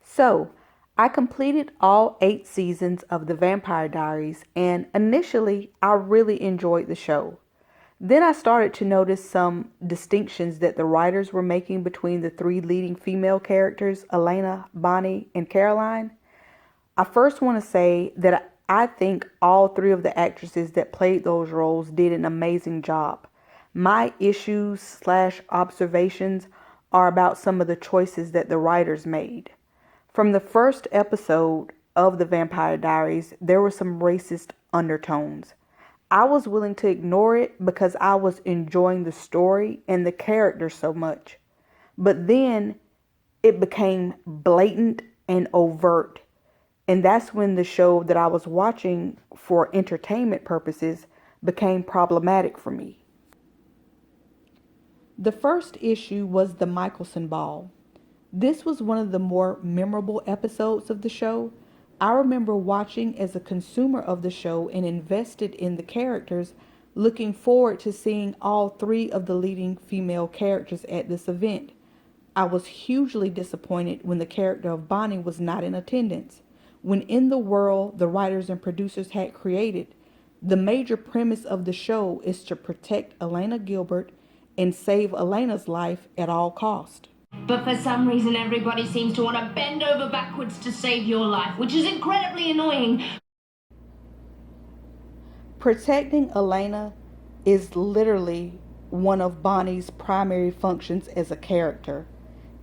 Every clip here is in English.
So, I completed all 8 seasons of the Vampire Diaries, and initially, I really enjoyed the show. Then I started to notice some distinctions that the writers were making between the three leading female characters, Elena, Bonnie, and Caroline. I first want to say that I think all three of the actresses that played those roles did an amazing job. My issues slash observations are about some of the choices that the writers made. From the first episode of the Vampire Diaries, there were some racist undertones. I was willing to ignore it because I was enjoying the story and the characters so much. But then it became blatant and overt. And that's when the show that I was watching for entertainment purposes became problematic for me. The first issue was the Michelson Ball. This was one of the more memorable episodes of the show. I remember watching as a consumer of the show and invested in the characters, looking forward to seeing all three of the leading female characters at this event. I was hugely disappointed when the character of Bonnie was not in attendance. When in the world the writers and producers had created, the major premise of the show is to protect Elena Gilbert and save Elena's life at all cost. But for some reason, everybody seems to want to bend over backwards to save your life, which is incredibly annoying. Protecting Elena is literally one of Bonnie's primary functions as a character.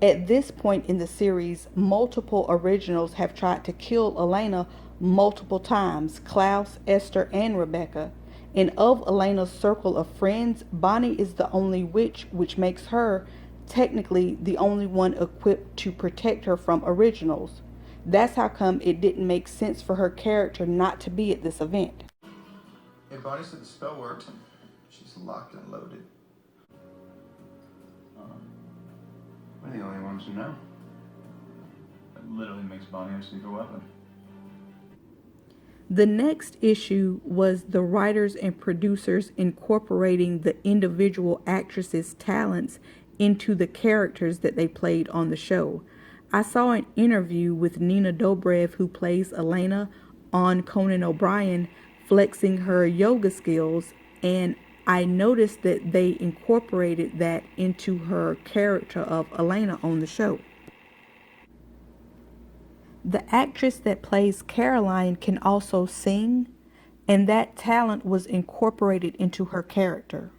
At this point in the series, multiple originals have tried to kill Elena multiple times: Klaus, Esther, and Rebecca. And of Elena's circle of friends, Bonnie is the only witch, which makes her technically the only one equipped to protect her from originals. That's how come it didn't make sense for her character not to be at this event. Hey, Bonnie said the spell worked. She's locked and loaded. We're the only ones who know. It literally makes Bonnie a secret weapon. The next issue was the writers and producers incorporating the individual actresses' talents into the characters that they played on the show. I saw an interview with Nina Dobrev, who plays Elena on Conan O'Brien, flexing her yoga skills, and I noticed that they incorporated that into her character of Elena on the show. The actress that plays Caroline can also sing, and that talent was incorporated into her character.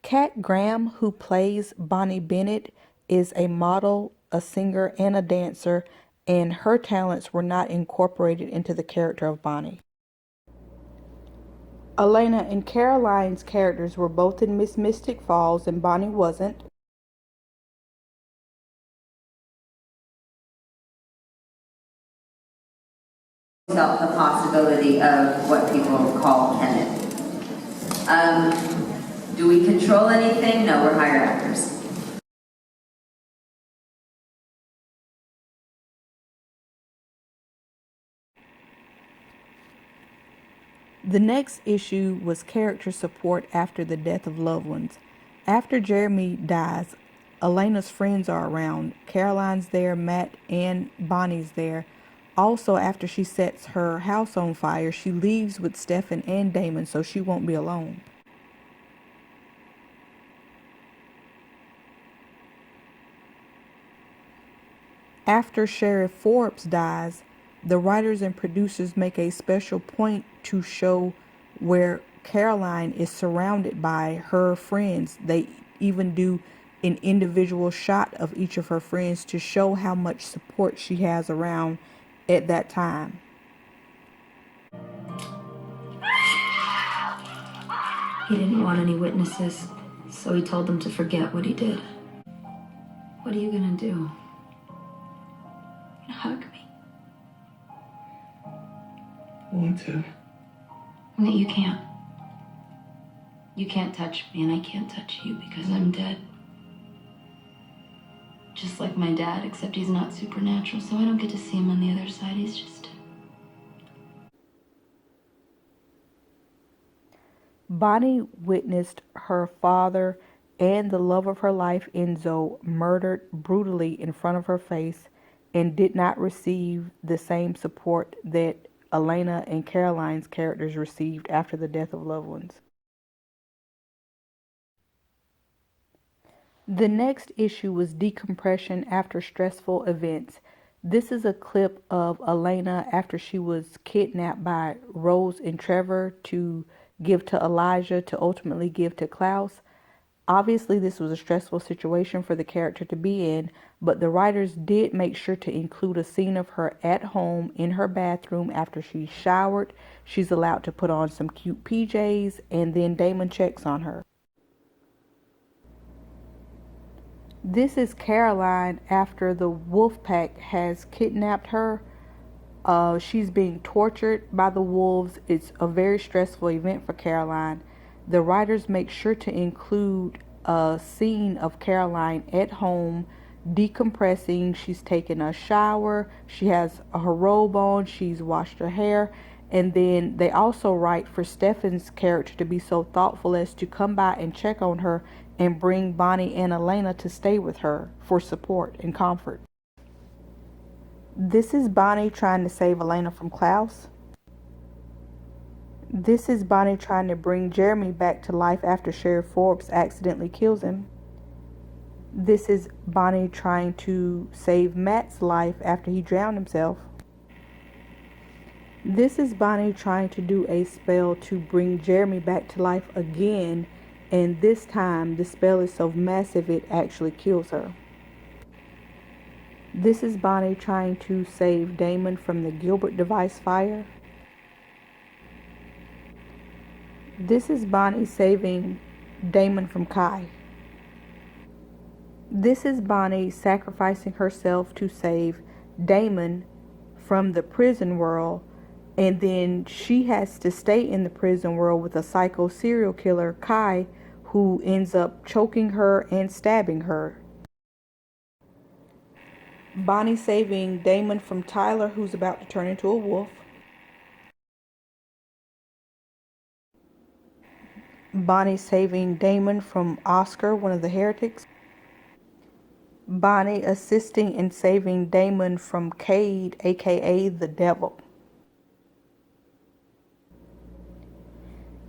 Kat Graham, who plays Bonnie Bennett, is a model, a singer, and a dancer, and her talents were not incorporated into the character of Bonnie. Elena and Caroline's characters were both in Miss Mystic Falls, and Bonnie wasn't. The possibility of what people call Tenet. Do we control anything? No, we're hired actors. The next issue was character support after the death of loved ones. After Jeremy dies, Elena's friends are around. Caroline's there, Matt and Bonnie's there. Also, after she sets her house on fire, she leaves with Stefan and Damon so she won't be alone. After Sheriff Forbes dies, the writers and producers make a special point to show where Caroline is surrounded by her friends. They even do an individual shot of each of her friends to show how much support she has around at that time. He didn't want any witnesses, so he told them to forget what he did. What are you gonna do? You gonna hug me? I want to. No, you can't. You can't touch me, and I can't touch you because I'm dead. Just like my dad, except he's not supernatural, so I don't get to see him on the other side. He's just dead. Bonnie witnessed her father and the love of her life, Enzo, murdered brutally in front of her face and did not receive the same support that Elena and Caroline's characters received after the death of loved ones. The next issue was decompression after stressful events. This is a clip of Elena after she was kidnapped by Rose and Trevor to give to Elijah to ultimately give to Klaus. Obviously, this was a stressful situation for the character to be in, but the writers did make sure to include a scene of her at home in her bathroom after she showered. She's allowed to put on some cute PJs, and then Damon checks on her. This is Caroline after the wolf pack has kidnapped her. She's being tortured by the wolves. It's a very stressful event for Caroline. The writers make sure to include a scene of Caroline at home decompressing. She's taken a shower. She has her robe on. She's washed her hair. And then they also write for Stefan's character to be so thoughtful as to come by and check on her and bring Bonnie and Elena to stay with her for support and comfort. This is Bonnie trying to save Elena from Klaus. This is Bonnie trying to bring Jeremy back to life after Sheriff Forbes accidentally kills him. This is Bonnie trying to save Matt's life after he drowned himself. This is Bonnie trying to do a spell to bring Jeremy back to life again, and this time the spell is so massive it actually kills her. This is Bonnie trying to save Damon from the Gilbert device fire. This is Bonnie saving Damon from Kai. This is Bonnie sacrificing herself to save Damon from the prison world, and then she has to stay in the prison world with a psycho serial killer, Kai, who ends up choking her and stabbing her. Bonnie saving Damon from Tyler, who's about to turn into a wolf. Bonnie saving Damon from Oscar, one of the heretics. Bonnie assisting and saving Damon from Cade, aka the devil.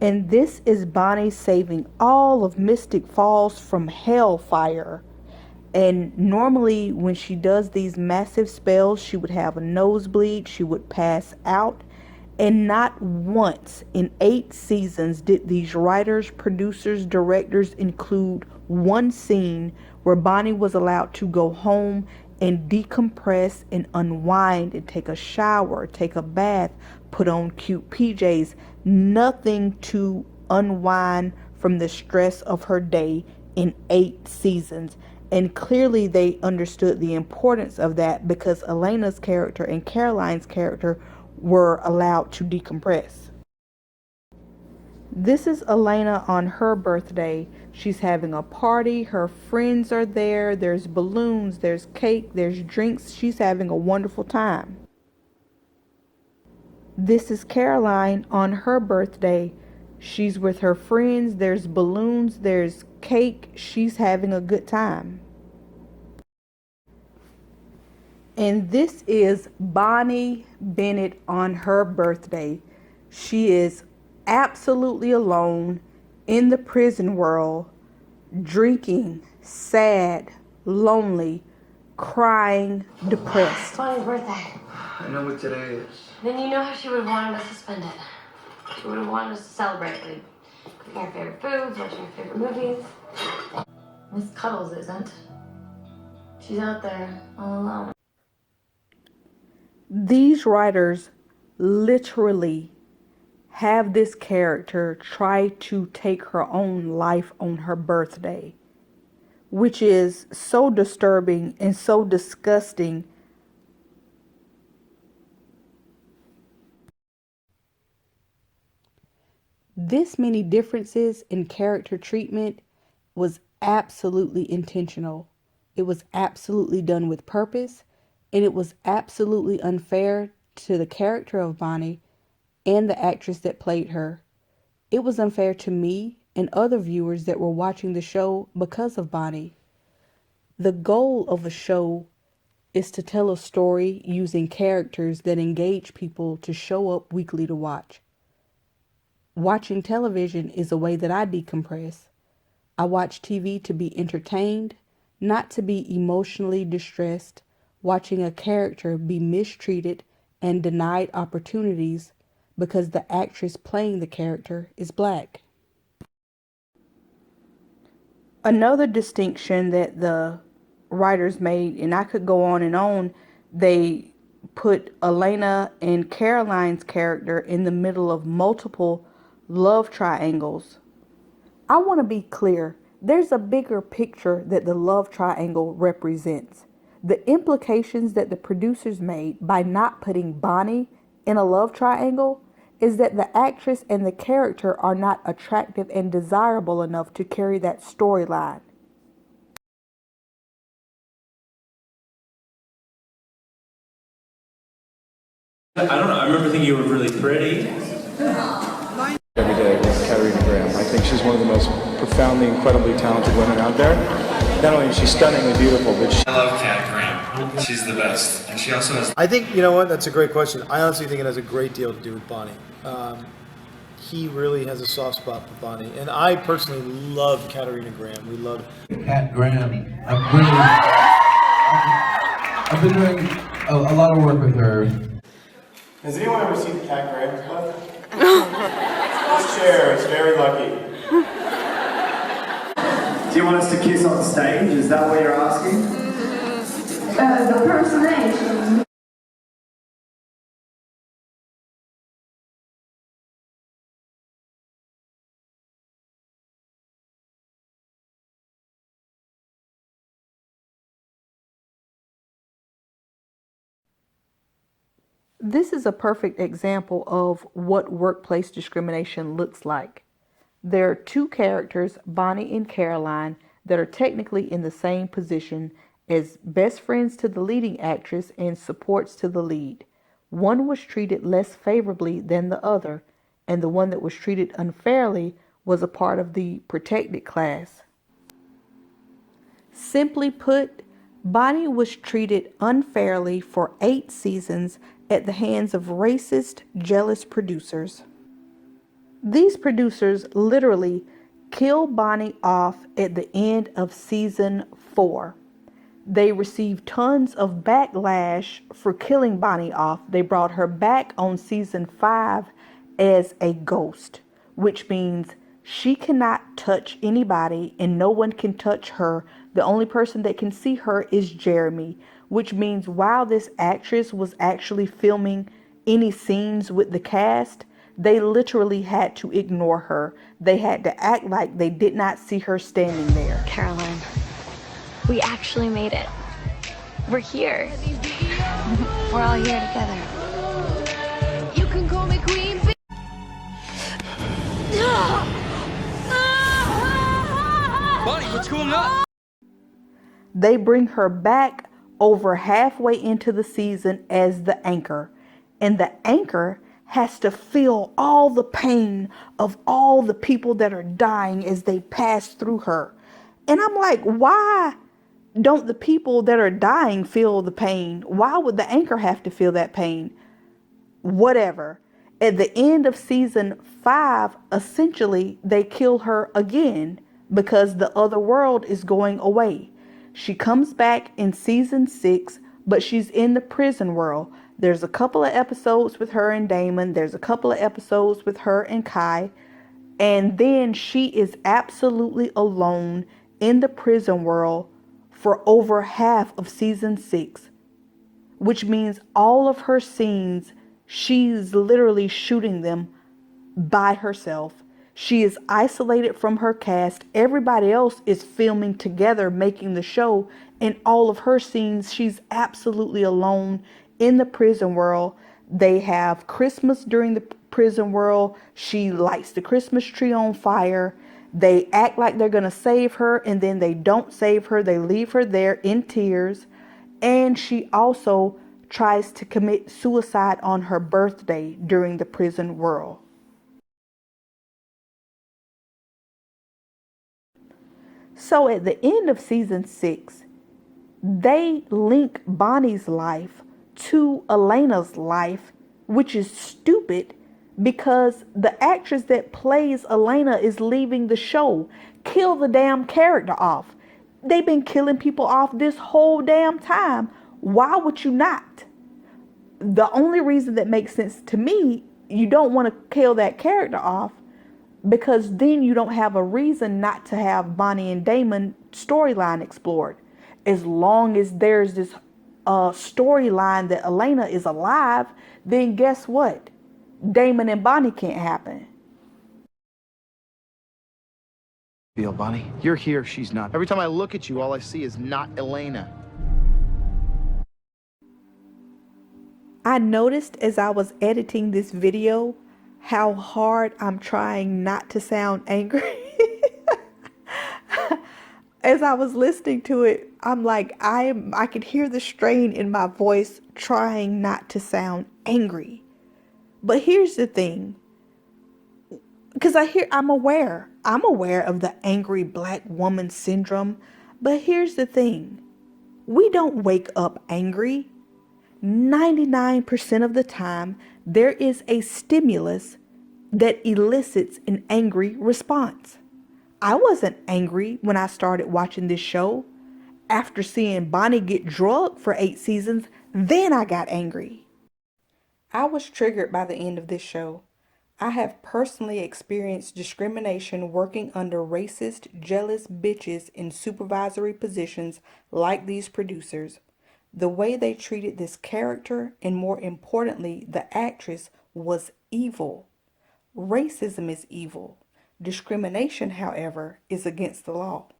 And this is Bonnie saving all of Mystic Falls from hellfire. And normally when she does these massive spells, she would have a nosebleed, she would pass out. And not once in 8 seasons did these writers, producers, directors include one scene where Bonnie was allowed to go home and decompress and unwind and take a shower, take a bath, put on cute PJs. Nothing to unwind from the stress of her day in 8 seasons. And clearly they understood the importance of that because Elena's character and Caroline's character were allowed to decompress. This is Elena on her birthday. She's having a party. Her friends are there. There's balloons, there's cake, there's drinks. She's having a wonderful time. This is Caroline on her birthday. She's with her friends. There's balloons, there's cake. She's having a good time. And this is Bonnie Bennett on her birthday. She is absolutely alone in the prison world, drinking, sad, lonely, crying, depressed. Bonnie's birthday. I know what today is. Then you know how she would have wanted us to spend it. She would have wanted us to celebrate, like cooking our favorite foods, watching our favorite movies. Miss Cuddles isn't. She's out there all alone. These writers literally have this character try to take her own life on her birthday, which is so disturbing and so disgusting. This many differences in character treatment was absolutely intentional. It was absolutely done with purpose, and it was absolutely unfair to the character of Bonnie and the actress that played her. It was unfair to me and other viewers that were watching the show because of Bonnie. The goal of a show is to tell a story using characters that engage people to show up weekly to watch. Watching television is a way that I decompress. I watch TV to be entertained, not to be emotionally distressed, watching a character be mistreated and denied opportunities because the actress playing the character is black. Another distinction that the writers made, and I could go on, they put Elena and Caroline's character in the middle of multiple love triangles. I want to be clear. There's a bigger picture that the love triangle represents. The implications that the producers made by not putting Bonnie in a love triangle is that the actress and the character are not attractive and desirable enough to carry that storyline. I don't know. I remember thinking you were really pretty. Every day with Katarina Graham. I think she's one of the most profoundly, incredibly talented women out there. Not only is she stunningly beautiful, but I love Kat Graham. She's the best. And she also has... I think, you know what, that's a great question. I honestly think it has a great deal to do with Bonnie. He really has a soft spot for Bonnie. And I personally love Katarina Graham. We love Kat Graham. I've been doing a lot of work with her. Has anyone ever seen Kat Graham's butt? This chair is very lucky. Do you want us to kiss on stage? Is that what you're asking? The personation. This is a perfect example of what workplace discrimination looks like. There are two characters, Bonnie and Caroline, that are technically in the same position as best friends to the leading actress and supports to the lead. One was treated less favorably than the other, and the one that was treated unfairly was a part of the protected class. Simply put, Bonnie was treated unfairly for 8 seasons at the hands of racist, jealous producers. These producers literally killed Bonnie off at the end of season 4. They received tons of backlash for killing Bonnie off. They brought her back on season 5 as a ghost, which means she cannot touch anybody and no one can touch her. The only person that can see her is Jeremy, which means while this actress was actually filming any scenes with the cast, they literally had to ignore her. They had to act like they did not see her standing there. Caroline, we actually made it. We're here. We're all here together. You can call me Queen Bee. Bonnie, what's going on? They bring her back over halfway into the season as the anchor. And the anchor has to feel all the pain of all the people that are dying as they pass through her. And I'm like, why don't the people that are dying feel the pain? Why would the anchor have to feel that pain? Whatever. At the end of season 5, essentially, they kill her again because the other world is going away. She comes back in season 6, but she's in the prison world. There's a couple of episodes with her and Damon. There's a couple of episodes with her and Kai. And then she is absolutely alone in the prison world for over half of season 6, which means all of her scenes, she's literally shooting them by herself. She is isolated from her cast. Everybody else is filming together, making the show. And all of her scenes, she's absolutely alone in the prison world. They have Christmas during the prison world. She lights the Christmas tree on fire. They act like they're going to save her, and then they don't save her. They leave her there in tears. And she also tries to commit suicide on her birthday during the prison world. So at the end of season 6, they link Bonnie's life to Elena's life, which is stupid because the actress that plays Elena is leaving the show. Kill the damn character off. They've been killing people off this whole damn time. Why would you not? The only reason that makes sense to me, you don't want to kill that character off because then you don't have a reason not to have Bonnie and Damon storyline explored. As long as there's this storyline that Elena is alive, then guess what? Damon and Bonnie can't happen. Feel, Bonnie? You're here, she's not. Every time I look at you, all I see is not Elena. I noticed as I was editing this video how hard I'm trying not to sound angry. As I was listening to it, I'm like, I could hear the strain in my voice trying not to sound angry. But here's the thing, because I'm aware of the angry black woman syndrome. But here's the thing, we don't wake up angry. 99% of the time, there is a stimulus that elicits an angry response. I wasn't angry when I started watching this show. After seeing Bonnie get drugged for 8 seasons, then I got angry. I was triggered by the end of this show. I have personally experienced discrimination working under racist, jealous bitches in supervisory positions like these producers. The way they treated this character, and more importantly, the actress, was evil. Racism is evil. Discrimination, however, is against the law.